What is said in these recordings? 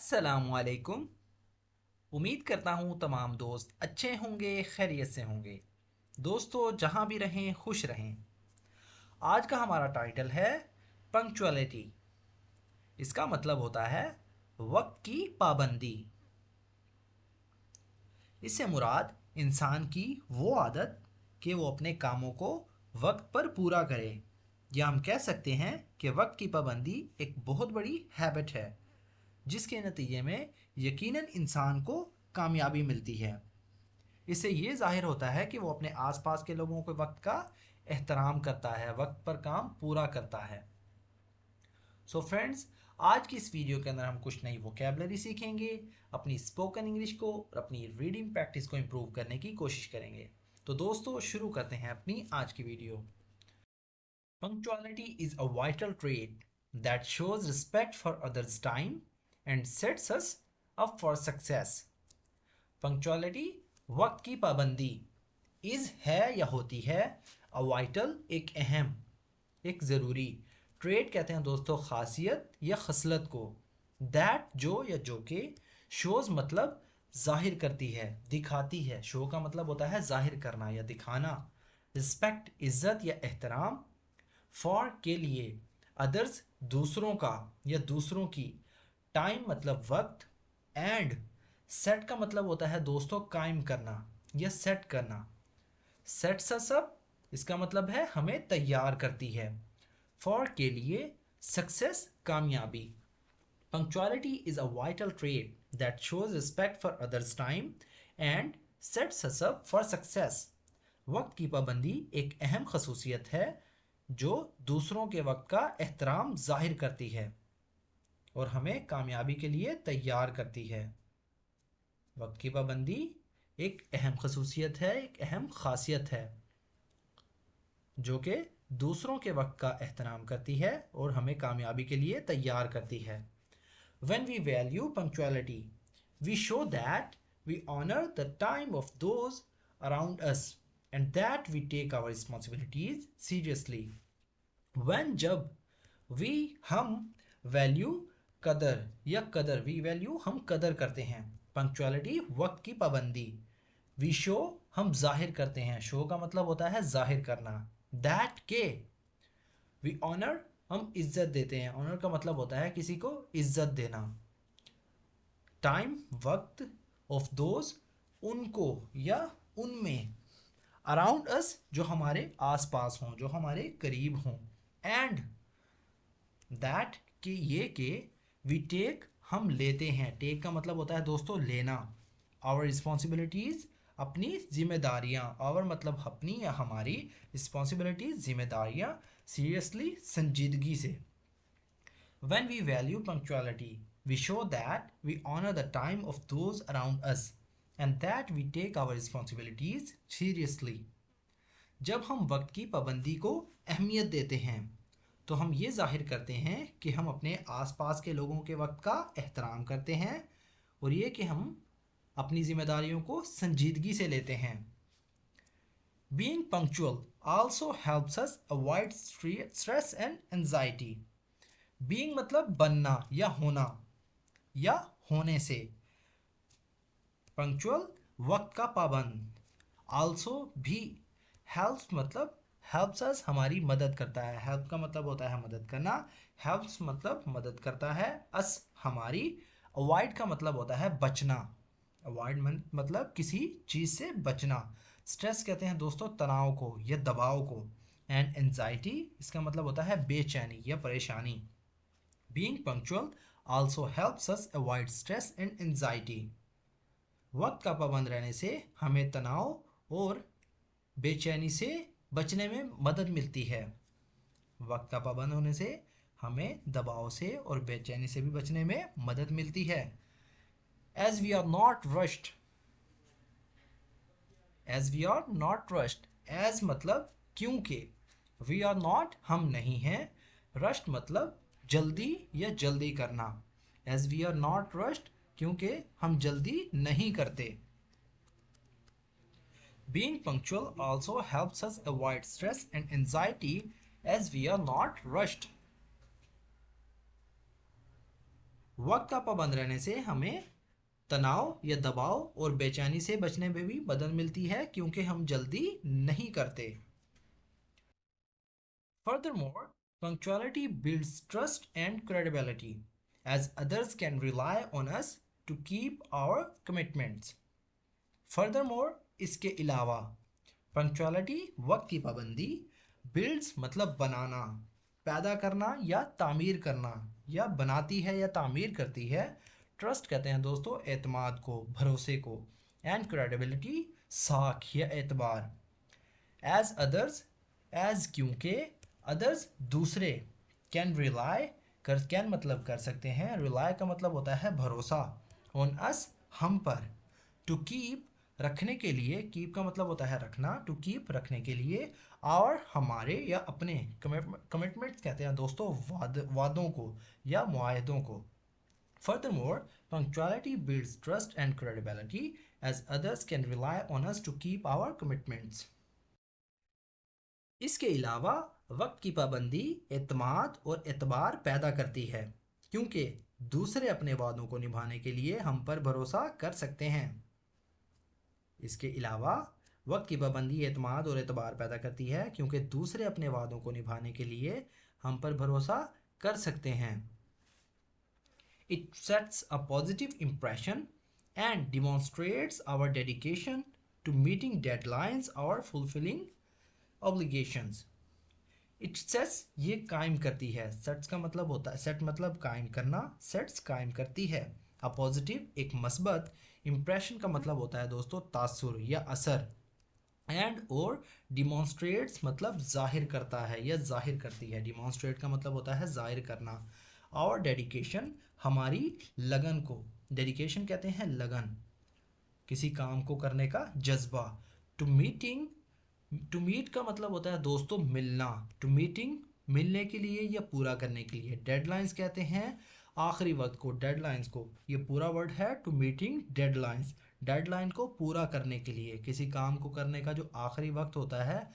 अस्सलामुअलैकुम। उम्मीद करता हूँ तमाम दोस्त अच्छे होंगे, खैरियत से होंगे। दोस्तों जहाँ भी रहें खुश रहें। आज का हमारा टाइटल है पंक्चुअलिटी। इसका मतलब होता है वक्त की पाबंदी। इससे मुराद इंसान की वो आदत कि वो अपने कामों को वक्त पर पूरा करे, या हम कह सकते हैं कि वक्त की पाबंदी एक बहुत बड़ी हैबिट है जिसके नतीजे में यकीनन इंसान को कामयाबी मिलती है। इससे ये ज़ाहिर होता है कि वो अपने आसपास के लोगों के वक्त का एहतराम करता है, वक्त पर काम पूरा करता है। सो फ्रेंड्स, आज की इस वीडियो के अंदर हम कुछ नई वोकेबलरी सीखेंगे, अपनी स्पोकन इंग्लिश को और अपनी रीडिंग प्रैक्टिस को इम्प्रूव करने की कोशिश करेंगे। तो दोस्तों शुरू करते हैं अपनी आज की video. Punctuality is a vital trait that shows respect for others time and sets us up for success. Punctuality वक्त की पाबंदी, इज है या होती है, अ वाइटल एक अहम, एक ज़रूरी, ट्रेड कहते हैं दोस्तों खासियत या खसलत को, दैट जो या जो के, शोज मतलब जाहिर करती है, दिखाती है। शो का मतलब होता है जाहिर करना या दिखाना। रिस्पेक्ट इज्जत या एहतराम, फॉर के लिए, अदर्स दूसरों का या दूसरों की, टाइम मतलब वक्त, एंड सेट का मतलब होता है दोस्तों कायम करना या सेट करना। सेट्स अस अप, इसका मतलब है हमें तैयार करती है, फॉर के लिए, सक्सेस कामयाबी। Punctuality is a vital trait that shows respect for others time and sets us up for success. वक्त की पाबंदी एक अहम खसूसियत है जो दूसरों के वक्त का एहतराम जाहिर करती है और हमें कामयाबी के लिए तैयार करती है। वक्त की पाबंदी एक अहम खसूसियत है, एक अहम खासियत है जो कि दूसरों के वक्त का एहतराम करती है और हमें कामयाबी के लिए तैयार करती है। When we value punctuality, we show that we honor the time of those around us and that we take our responsibilities seriously. When जब we हम value कदर या कदर we value हम कदर करते हैं, punctuality वक्त की पाबंदी, we show हम जाहिर करते हैं, show का मतलब होता है जाहिर करना, that के वी ऑनर हम इज्जत देते हैं, ऑनर का मतलब होता है किसी को इज्जत देना, टाइम वक्त, ऑफ दोज उनको या उनमें, अराउंड अस जो हमारे आसपास हों, जो हमारे करीब हों, एंड दैट कि ये के, वी टेक हम लेते हैं, टेक का मतलब होता है दोस्तों लेना, आवर रिस्पॉन्सिबिलिटीज़ अपनी जिम्मेदारियाँ, आवर मतलब अपनी या हमारी, रिस्पॉन्सिबिलिटीज़ जिम्मेदारियाँ, सीरियसली संजीदगी से। When we value punctuality, we show that we honor the time of those around us and that we take our responsibilities seriously. जब हम वक्त की पाबंदी को अहमियत देते हैं तो हम ये जाहिर करते हैं कि हम अपने आसपास के लोगों के वक्त का एहतराम करते हैं और ये कि हम अपनी जिम्मेदारियों को संजीदगी से लेते हैं। Being punctual also helps us avoid stress and anxiety. Being मतलब बनना या होना या होने से, पंक्चुअल वक्त का पाबंद, आल्सो भी, हेल्प्स मतलब हेल्प्स अस हमारी मदद करता है, हेल्प का मतलब होता है मदद करना, हेल्प्स मतलब मदद करता है, अस हमारी, अवॉइड का मतलब होता है बचना, अवॉइड मतलब किसी चीज़ से बचना, स्ट्रेस कहते हैं दोस्तों तनाव को या दबाव को, एंड एंजाइटी इसका मतलब होता है बेचैनी या परेशानी। Being punctual also helps us avoid stress and anxiety. वक्त का पाबंद रहने से हमें तनाव और बेचैनी से बचने में मदद मिलती है। वक्त का पाबंद होने से हमें दबाव से और बेचैनी से भी बचने में मदद मिलती है। As we are not rushed, as we are not rushed, as मतलब क्योंकि, we are not हम नहीं हैं, rushed मतलब जल्दी या जल्दी करना, as we are not rushed क्योंकि हम जल्दी नहीं करते। Being punctual also helps us avoid stress and anxiety as we are not rushed. वक्त का पाबंद रहने से हमें तनाव या दबाव और बेचैनी से बचने में भी मदद मिलती है क्योंकि हम जल्दी नहीं करते। Furthermore, punctuality builds trust and credibility as others can rely on us to keep our commitments. Furthermore, इसके अलावा पंक्चुअलिटी वक्त की पाबंदी बिल्ड्स मतलब बनाना, पैदा करना या तामीर करना, या बनाती है या तामीर करती है। ट्रस्ट कहते हैं दोस्तों एतमाद को, भरोसे को, एंड क्रेडिबिलिटी साख या एतबार। एज अदर्स, एज क्योंकि, अदर्स दूसरे, कैन रिलाई कर, कैन मतलब कर सकते हैं, रिलाई का मतलब होता है भरोसा, ऑन अस हम पर, टू कीप रखने के लिए, कीप का मतलब होता है रखना, टू कीप रखने के लिए, और हमारे या अपने, कमिटमेंट्स कहते हैं दोस्तों वादों को या मुआहदों को। Furthermore, punctuality builds trust and credibility as others can rely on us to keep our commitments. इसके अलावा वक्त की पाबंदी एतमाद और एतबार पैदा करती है क्योंकि दूसरे अपने वादों को निभाने के लिए हम पर भरोसा कर सकते हैं। इसके अलावा वक्त की पाबंदी एतमाद और एतबार पैदा करती है क्योंकि दूसरे अपने वादों को निभाने के लिए हम पर भरोसा कर सकते हैं। It sets a positive impression and demonstrates our dedication to meeting deadlines or fulfilling obligations. It sets ये कायम करती है, sets का मतलब होता है, set मतलब कायम करना, sets कायम करती है। A positive एक मस्बत, impression का मतलब होता है दोस्तों तासुर या असर, एंड और डिमॉन्स्ट्रेट्स मतलब जाहिर करता है या जाहिर करती है। डिमॉन्स्ट्रेट का मतलब होता है जाहिर करना। और डेडिकेशन हमारी लगन को, डेडिकेशन कहते हैं लगन, किसी काम को करने का जज्बा। टू मीटिंग, टू मीट का मतलब होता है दोस्तों मिलना, टू मीटिंग मिलने के लिए या पूरा करने के लिए। डेडलाइंस कहते हैं आखिरी वक्त को, डेडलाइंस को, ये पूरा वर्ड है टू मीटिंग डेडलाइंस, डेडलाइन को पूरा करने के लिए, किसी काम को करने का जो आखिरी वक्त होता है,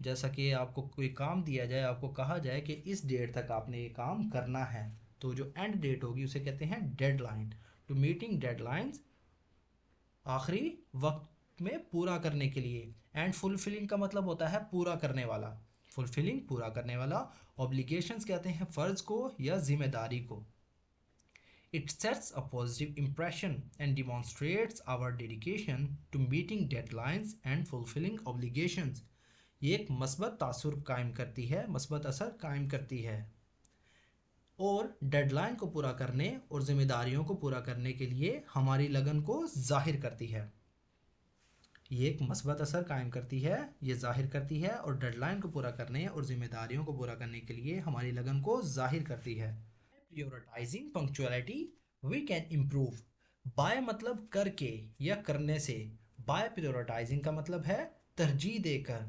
जैसा कि आपको कोई काम दिया जाए, आपको कहा जाए कि इस डेट तक आपने ये काम करना है, तो जो एंड डेट होगी उसे कहते हैं डेडलाइन। टू मीटिंग डेडलाइंस आखिरी वक्त में पूरा करने के लिए। एंड फुलफिलिंग का मतलब होता है पूरा करने वाला, फुलफिलिंग पूरा करने वाला। ऑब्लिगेशंस कहते हैं फ़र्ज को या जिम्मेदारी को। It sets a positive impression and demonstrates our dedication to meeting deadlines and fulfilling obligations. ये एक मस्बत तासुर कायम करती है, मस्बत असर कायम करती है, और डेडलाइन को पूरा करने और जिम्मेदारियों को पूरा करने के लिए हमारी लगन को जाहिर करती है। ये एक मस्बत असर कायम करती है, ये जाहिर करती है, और डेडलाइन को पूरा करने और जिम्मेदारियों को पूरा करने के लिए हमारी लगन को जाहिर करती है। Prioritizing punctuality we can improve. By मतलब करके या करने से, बाय prioritizing का मतलब है तरजीह देकर,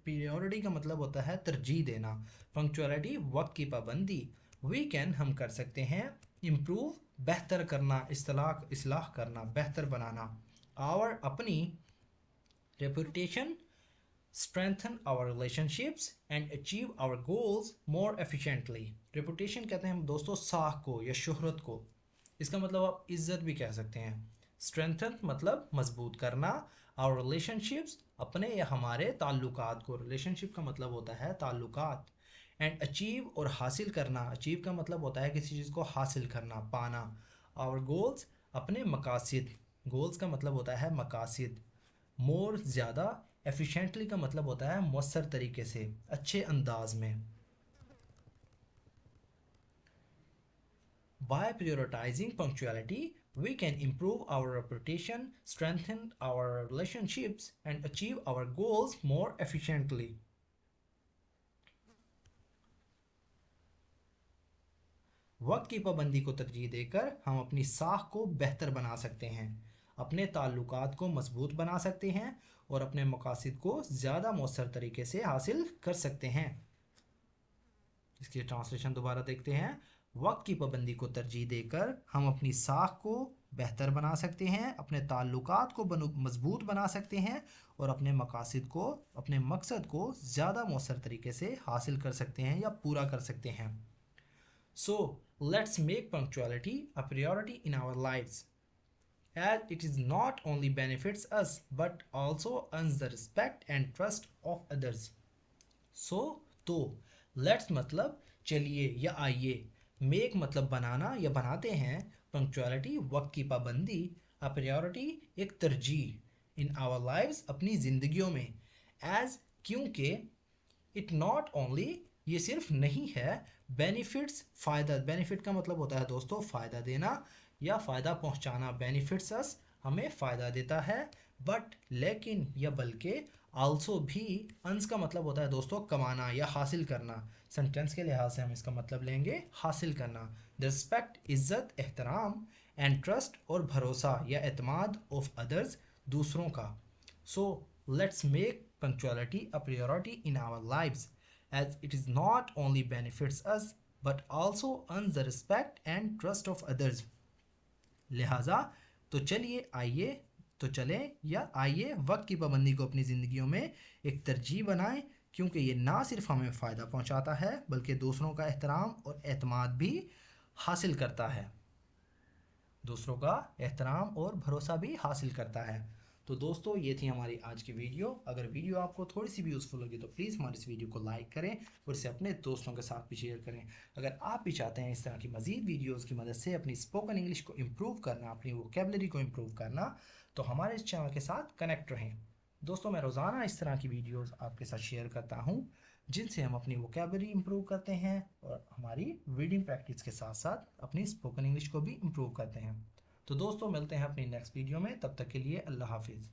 priority का मतलब होता है तरजीह देना। पंक्चुअलिटी वक्त की पाबंदी, we can हम कर सकते हैं, improve बेहतर करना, इस्लाह करना, बेहतर बनाना, our अपनी, reputation strengthen our relationships and achieve our goals more efficiently. reputation कहते हैं हम दोस्तों साख को या शोहरत को, इसका मतलब आप इज्जत भी कह सकते हैं। strengthen मतलब मजबूत करना, our relationships अपने या हमारे ताल्लुकात को, relationship का मतलब होता है ताल्लुकात, and achieve और हासिल करना, achieve का मतलब होता है किसी चीज़ को हासिल करना, पाना, our goals अपने मकासिद, goals का मतलब होता है मकासिद, more ज़्यादा, एफिशिएंटली का मतलब होता है मौसर तरीके से, अच्छे अंदाज में। By prioritizing punctuality, we can improve our reputation, strengthen our relationships, and achieve our goals more efficiently. वक्त की पाबंदी को तरजीह देकर हम अपनी साख को बेहतर बना सकते हैं, अपने ताल्लुकात को मजबूत बना सकते हैं, और अपने मकासद को ज़्यादा मौसर तरीके से हासिल कर सकते हैं। इसकी ट्रांसलेशन दोबारा देखते हैं। वक्त की पाबंदी को तरजीह देकर हम अपनी साख को बेहतर बना सकते हैं, अपने ताल्लुकात को मजबूत बना सकते हैं, और अपने मकासद को, अपने मकसद को ज़्यादा मौसर तरीके से हासिल कर सकते हैं या पूरा कर सकते हैं। सो let's make punctuality a priority in our lives, as it is not only benefits us but also earns the respect and trust of others. सो तो लेट्स मतलब चलिए या आइए, मेक मतलब बनाना या बनाते हैं, पंक्चुअलिटी वक्त की पाबंदी, अ प्रायोरिटी एक तरजीह, इन आवर लाइव्स अपनी ज़िंदगियों में, एज क्योंकि, इट नॉट ओनली ये सिर्फ नहीं है, बेनिफिट्स फ़ायदा, बेनिफिट का मतलब होता है दोस्तों फ़ायदा देना या फ़ायदा पहुंचाना, बेनिफिट्स अस हमें फ़ायदा देता है, बट लेकिन या बल्कि, आल्सो भी, अंस का मतलब होता है दोस्तों कमाना या हासिल करना, सेंटेंस के लिहाज से हम इसका मतलब लेंगे हासिल करना, द रिस्पेक्ट इज्जत एहतराम, एंड ट्रस्ट और भरोसा या एतमाद ऑफ अदर्स दूसरों का. So let's make punctuality a priority in our lives, as it is not only benefits us but also earns the respect and trust of others. लिहाजा तो चलिए आइए, तो चलें या आइए वक्त की पाबंदी को अपनी ज़िंदगियों में एक तरजीह बनाएं, क्योंकि ये ना सिर्फ हमें फ़ायदा पहुंचाता है बल्कि दूसरों का एहतराम और एतमाद भी हासिल करता है, दूसरों का एहतराम और भरोसा भी हासिल करता है. तो दोस्तों ये थी हमारी आज की वीडियो. अगर वीडियो आपको थोड़ी सी भी यूज़फुल लगी तो प्लीज़ हमारे इस वीडियो को लाइक करें और इसे अपने दोस्तों के साथ भी शेयर करें. अगर आप भी चाहते हैं इस तरह की मज़ीद वीडियोज़ की मदद से अपनी स्पोकन इंग्लिश को इम्प्रूव करना, अपनी वोकेबलरी को इम्प्रूव करना, तो हमारे इस चैनल के साथ कनेक्ट रहें. दोस्तों मैं रोज़ाना इस तरह की वीडियोज़ आपके साथ शेयर करता हूँ जिनसे हम अपनी वोकेबलरी इंप्रूव करते हैं और हमारी रीडिंग प्रैक्टिस के साथ साथ अपनी स्पोकन इंग्लिश को भी इम्प्रूव करते हैं. तो दोस्तों मिलते हैं अपनी नेक्स्ट वीडियो में, तब तक के लिए अल्लाह हाफिज़.